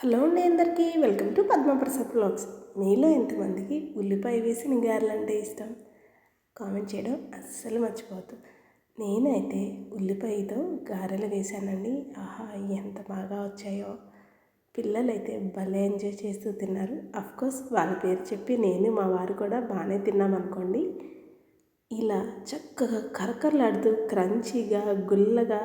Hello అండి, అందరికీ welcome to Padma Prasad vlogs. మీలో ఎంతమందికి ఉల్లిపాయ వేసిన గారెలు అంటే ఇష్టం? కామెంట్ చేయడం అస్సలు మర్చిపోవద్దు. నేనైతే ఉల్లిపాయతో గారెలు వేశానండి. ఆహా, ఎంత బాగా వచ్చాయో! పిల్లలైతే భలే ఎంజాయ్ చేస్తూ తిన్నారు. అఫ్కోర్స్ వాళ్ళ పేరు చెప్పి నేను మా వారు కూడా బాగానే తిన్నామనుకోండి. ఇలా చక్కగా కరకరలాడుతూ క్రంచీగా గుల్లగా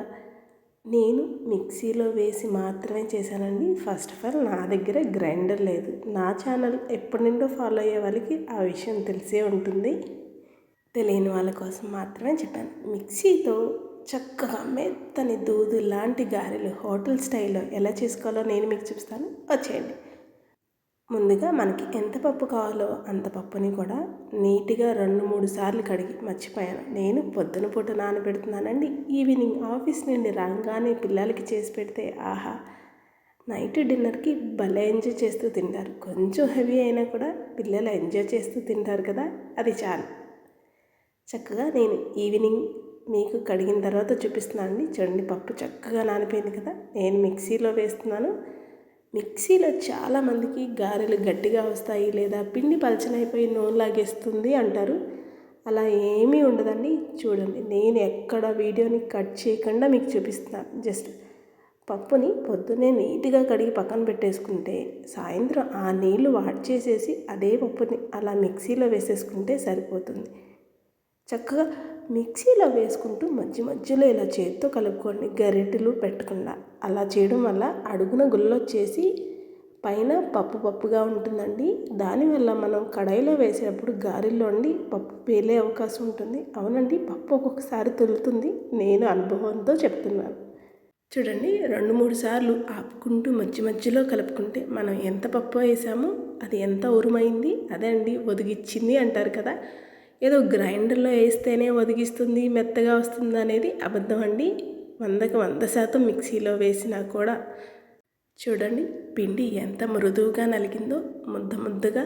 నేను మిక్సీలో వేసి మాత్రమే చేశానండి. ఫస్ట్ ఆఫ్ ఆల్ నా దగ్గర గ్రైండర్ లేదు. నా ఛానల్ ఎప్పటి నుండో ఫాలో అయ్యే వాళ్ళకి ఆ విషయం తెలిసే ఉంటుంది. తెలియని వాళ్ళ కోసం మాత్రమే చెప్పాను. మిక్సీతో చక్కగా మెత్తని దూదు లాంటి గారెలు హోటల్ స్టైల్లో ఎలా చేసుకోవాలో నేను మీకు చూపిస్తాను, వచ్చేయండి. ముందుగా మనకి ఎంత పప్పు కావాలో అంత పప్పుని కూడా నీట్గా 2-3 సార్లు కడిగి మర్చిపోయాను. నేను పొద్దున పూట నానబెడుతున్నానండి. ఈవినింగ్ ఆఫీస్ నుండి రాగానే పిల్లలకి చేసి పెడితే ఆహా, నైట్ డిన్నర్కి భలే ఎంజాయ్ చేస్తూ తింటారు. కొంచెం హెవీ అయినా కూడా పిల్లలు ఎంజాయ్ చేస్తూ తింటారు కదా, అది చాలు. చక్కగా నేను ఈవినింగ్ మీకు కడిగిన తర్వాత చూపిస్తున్నాను అండి. చూడండి, పప్పు చక్కగా నానిపోయింది కదా. నేను మిక్సీలో వేస్తున్నాను. మిక్సీలో చాలామందికి గారెలు గట్టిగా వస్తాయి, లేదా పిండి పలచనైపోయి నూనె లాగేస్తుంది అంటారు. అలా ఏమీ ఉండదండి. చూడండి, నేను ఎక్కడ వీడియోని కట్ చేయకుండా మీకు చూపిస్తున్నాను. జస్ట్ పప్పుని పొద్దున్నే నీట్గా కడిగి పక్కన పెట్టేసుకుంటే సాయంత్రం ఆ నీళ్లు వాడి చేసేసి అదే పప్పుని అలా మిక్సీలో వేసేసుకుంటే సరిపోతుంది. చక్కగా మిక్సీలో వేసుకుంటూ మధ్య మధ్యలో ఇలా చేతితో కలుపుకోండి, గరిటెలు పెట్టకుండా. అలా చేయడం వల్ల అడుగున గుల్లొచ్చేసి పైన పప్పుగా ఉంటుందండి. దానివల్ల మనం కడాయిలో వేసేటప్పుడు గారెల్లో పప్పు పేలే అవకాశం ఉంటుంది. అవునండి, పప్పు ఒక్కొక్కసారి తొలుతుంది. నేను అనుభవంతో చెప్తున్నాను. చూడండి, 2-3 సార్లు ఆపుకుంటూ మధ్య మధ్యలో కలుపుకుంటే మనం ఎంత పప్పు వేసామో అది ఎంత ఉరుమైంది, అదే అండి ఒదిగిచ్చింది అంటారు కదా. ఏదో గ్రైండర్లో వేస్తేనే ఒదిగిస్తుంది, మెత్తగా వస్తుంది అనేది అబద్ధం అండి. 100కి 100% మిక్సీలో వేసినా కూడా చూడండి, పిండి ఎంత మృదువుగా నలిగిందో, ముద్దగా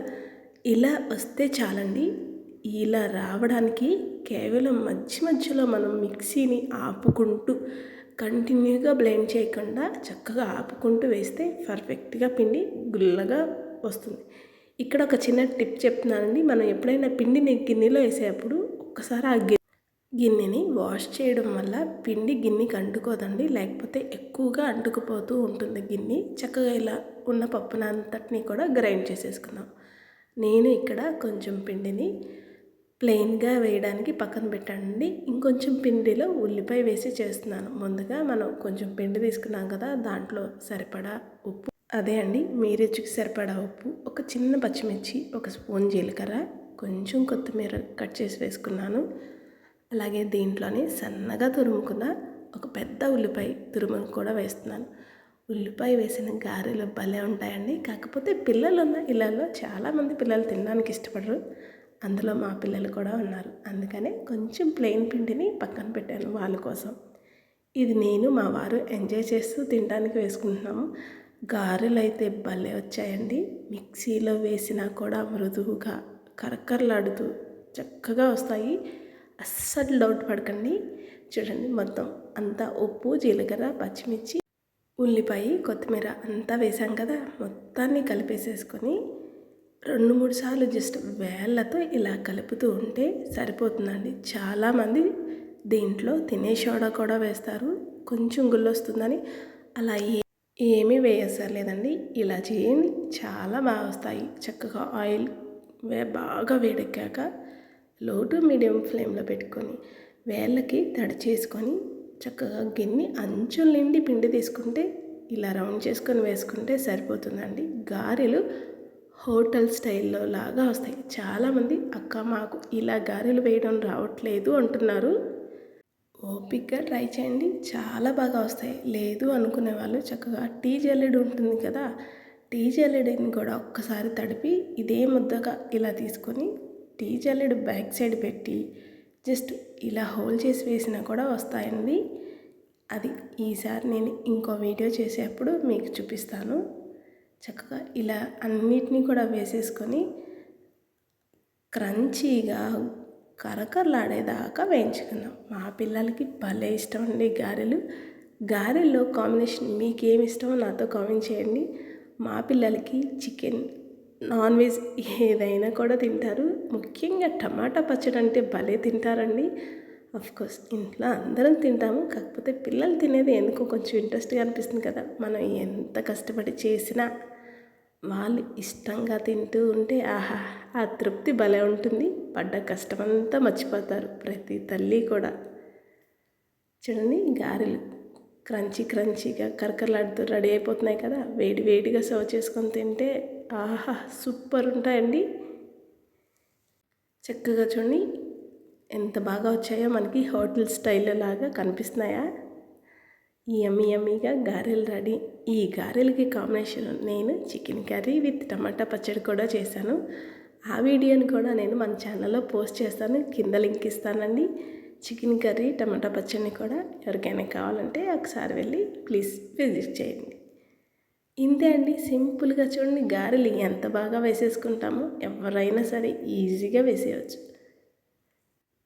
ఇలా వస్తే చాలండి. ఇలా రావడానికి కేవలం మధ్య మధ్యలో మనం మిక్సీని ఆపుకుంటూ కంటిన్యూగా బ్లెండ్ చేయకుండా చక్కగా ఆపుకుంటూ వేస్తే పర్ఫెక్ట్గా పిండి గుల్లగా వస్తుంది. ఇక్కడ ఒక చిన్న టిప్ చెప్తున్నానండి. మనం ఎప్పుడైనా పిండిని గిన్నెలో వేసేటప్పుడు ఒక్కసారి ఆ గిన్నెని వాష్ చేయడం వల్ల పిండి గిన్నెకి అంటుకోదండి. లేకపోతే ఎక్కువగా అంటుకుపోతూ ఉంటుంది గిన్నె. చక్కగా ఇలా ఉన్న పప్పునంతటిని కూడా గ్రైండ్ చేసేసుకుందాం. నేను ఇక్కడ కొంచెం పిండిని ప్లెయిన్గా వేయడానికి పక్కన పెట్టండి. ఇంకొంచెం పిండిలో ఉల్లిపాయ వేసి చేస్తున్నాను. ముందుగా మనం కొంచెం పిండి తీసుకున్నాం కదా, దాంట్లో సరిపడా ఉప్పు, అదే అండి మీ రుచికి సరిపడా ఉప్పు, ఒక చిన్న పచ్చిమిర్చి, ఒక స్పూన్ జీలకర్ర, కొంచెం కొత్తిమీర కట్ చేసి వేసుకున్నాను. అలాగే దీంట్లోనే సన్నగా తురుముకున్న ఒక పెద్ద ఉల్లిపాయ తురుమును కూడా వేస్తున్నాను. ఉల్లిపాయ వేసిన గారెలు భలే ఉంటాయండి. కాకపోతే పిల్లలు ఉన్న ఇళ్ళల్లో చాలామంది పిల్లలు తినడానికి ఇష్టపడరు. అందులో మా పిల్లలు కూడా ఉన్నారు. అందుకనే కొంచెం ప్లెయిన్ పిండిని పక్కన పెట్టాను వాళ్ళ కోసం. ఇది నేను మా వారు ఎంజాయ్ చేస్తూ తినడానికి వేసుకుంటున్నాము. గారెలు అయితే భలే వచ్చాయండి. మిక్సీలో వేసినా కూడా మృదువుగా కరకరలాడుతూ చక్కగా వస్తాయి. అస్సలు డౌట్ పడకండి. చూడండి, మొత్తం అంతా ఉప్పు, జీలకర్ర, పచ్చిమిర్చి, ఉల్లిపాయ, కొత్తిమీర అంతా వేసాం కదా, మొత్తాన్ని కలిపేసేసుకొని 2-3 సార్లు జస్ట్ వేళ్ళతో ఇలా కలుపుతూ ఉంటే సరిపోతుందండి. చాలామంది దీంట్లో తినే సోడా కూడా వేస్తారు, కొంచెం గుల్లొస్తుందని. అలా ఏమీ వేయసలేదండి. ఇలా చేయండి, చాలా బాగా వస్తాయి. చక్కగా ఆయిల్ బాగా వేడెక్కాక లో టు మీడియం ఫ్లేమ్లో పెట్టుకొని వేళ్ళకి తడి చేసుకొని చక్కగా గిన్నె అంచుల నిండి పిండి తీసుకుంటే ఇలా రౌండ్ చేసుకొని వేసుకుంటే సరిపోతుందండి. గారెలు హోటల్ స్టైల్లో లాగా వస్తాయి. చాలామంది అక్క మాకు ఇలా గారెలు వేయడం రావట్లేదు అంటున్నారు. ఓపిక్గా ట్రై చేయండి, చాలా బాగా వస్తాయి. లేదు అనుకునే వాళ్ళు చక్కగా టీ జల్లెడ ఉంటుంది కదా, టీ జల్లెడని కూడా ఒక్కసారి తడిపి ఇదే ముద్దగా ఇలా తీసుకొని టీ జల్లెడ బ్యాక్ సైడ్ పెట్టి జస్ట్ ఇలా హోల్ చేసి వేసినా కూడా వస్తాయండి. అది ఈసారి నేను ఇంకో వీడియో చేసేటప్పుడు మీకు చూపిస్తాను. చక్కగా ఇలా అన్నిటినీ కూడా వేసేసుకొని క్రంచీగా కరకరలాడేదాకా వేయించుకుందాం. మా పిల్లలకి భలే ఇష్టం అండి గారెలు. గారెల్లో కాంబినేషన్ మీకు ఏమి ఇష్టమో నాతో కామెంట్ చేయండి. మా పిల్లలకి చికెన్ నాన్ వెజ్ ఏదైనా కూడా తింటారు. ముఖ్యంగా టమాటా పచ్చడి అంటే భలే తింటారండి. కోర్స్ ఇంట్లో అందరం తింటాము. కాకపోతే పిల్లలు తినేది ఎందుకో కొంచెం ఇంట్రెస్ట్గా అనిపిస్తుంది కదా. మనం ఎంత కష్టపడి చేసినా వాళ్ళు ఇష్టంగా తింటూ ఉంటే ఆహా, ఆ తృప్తి భలే ఉంటుంది. పడ్డ కష్టమంతా మర్చిపోతారు ప్రతి తల్లి కూడా. చూడండి, గారెలు క్రంచీగా కరకరలాడుతూ రెడీ అయిపోతున్నాయి కదా. వేడి వేడిగా సర్వ్ చేసుకొని తింటే ఆహా, సూపర్ ఉంటాయండి. చక్కగా చూడండి ఎంత బాగా వచ్చాయో, మనకి హోటల్ స్టైల్లో లాగా కనిపిస్తున్నాయా. యమ్మీగా గారెలు రెడీ. ఈ గారెలకి కాంబినేషన్ నేను చికెన్ కర్రీ విత్ టమాటా పచ్చడి కూడా చేశాను. ఆ వీడియోని కూడా నేను మన ఛానల్లో పోస్ట్ చేస్తాను, కింద లింక్ ఇస్తానండి. చికెన్ కర్రీ టమాటా పచ్చడిని కూడా ఎవరికైనా కావాలంటే ఒకసారి వెళ్ళి ప్లీజ్ విజిట్ చేయండి. ఇంతే అండి, సింపుల్గా చూడండి. గారెలు ఎంత బాగా వేసేసుకుంటామో ఎవరైనా సరే ఈజీగా వేసేయచ్చు.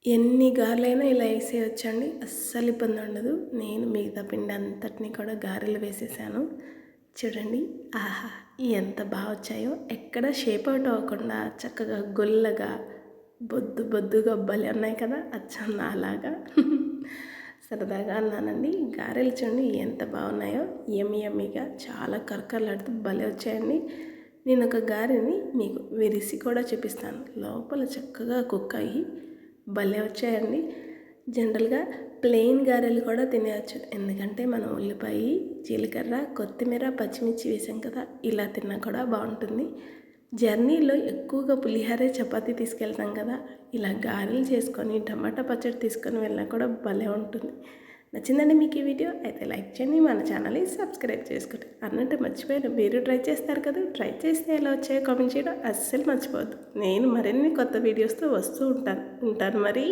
ఎన్ని గారెలైనా ఇలా వేసేయచ్చండి, అస్సలు ఇబ్బంది ఉండదు. నేను మిగతా పిండి అంతటిని కూడా గారెలు వేసేసాను. చూడండి, ఆహా ఎంత బాగా వచ్చాయో. ఎక్కడ షేప్ అవుట్ అవ్వకుండా చక్కగా గొల్లగా బొద్దుగా భలే ఉన్నాయి కదా, అచ్చం నాలాగా. సరదాగా అన్నానండి. గారెలు చూడండి ఎంత బాగున్నాయో, యమ్మీగా చాలా కరకరలాడుతూ భలే వచ్చాయండి. నేను ఒక గారెని మీకు విరిసి కూడా చూపిస్తాను. లోపల చక్కగా కుక్ అయ్యి భలే వచ్చాయండి. జనరల్గా ప్లెయిన్ గారెలు కూడా తినేయచ్చు, ఎందుకంటే మనం ఉల్లిపాయ, జీలకర్ర, కొత్తిమీర, పచ్చిమిర్చి వేసాం కదా. ఇలా తిన్నా కూడా బాగుంటుంది. జర్నీలో ఎక్కువగా పులిహోర చపాతీ తీసుకెళ్తాం కదా, ఇలా గారెలు చేసుకొని టమాటా పచ్చడి తీసుకొని వెళ్ళినా కూడా భలే ఉంటుంది. నచ్చిందండి మీకు ఈ వీడియో? అయితే లైక్ చేయండి, మన ఛానల్ని సబ్స్క్రైబ్ చేసుకోండి. అన్నట్టు మర్చిపోయాను, మీరు ట్రై చేస్తారు కదా. ట్రై చేస్తే ఎలా వచ్చాయో కామెంట్ చేయడం అస్సలు మర్చిపోవద్దు. నేను మరిన్ని కొత్త వీడియోస్తో వస్తూ ఉంటాను మరి.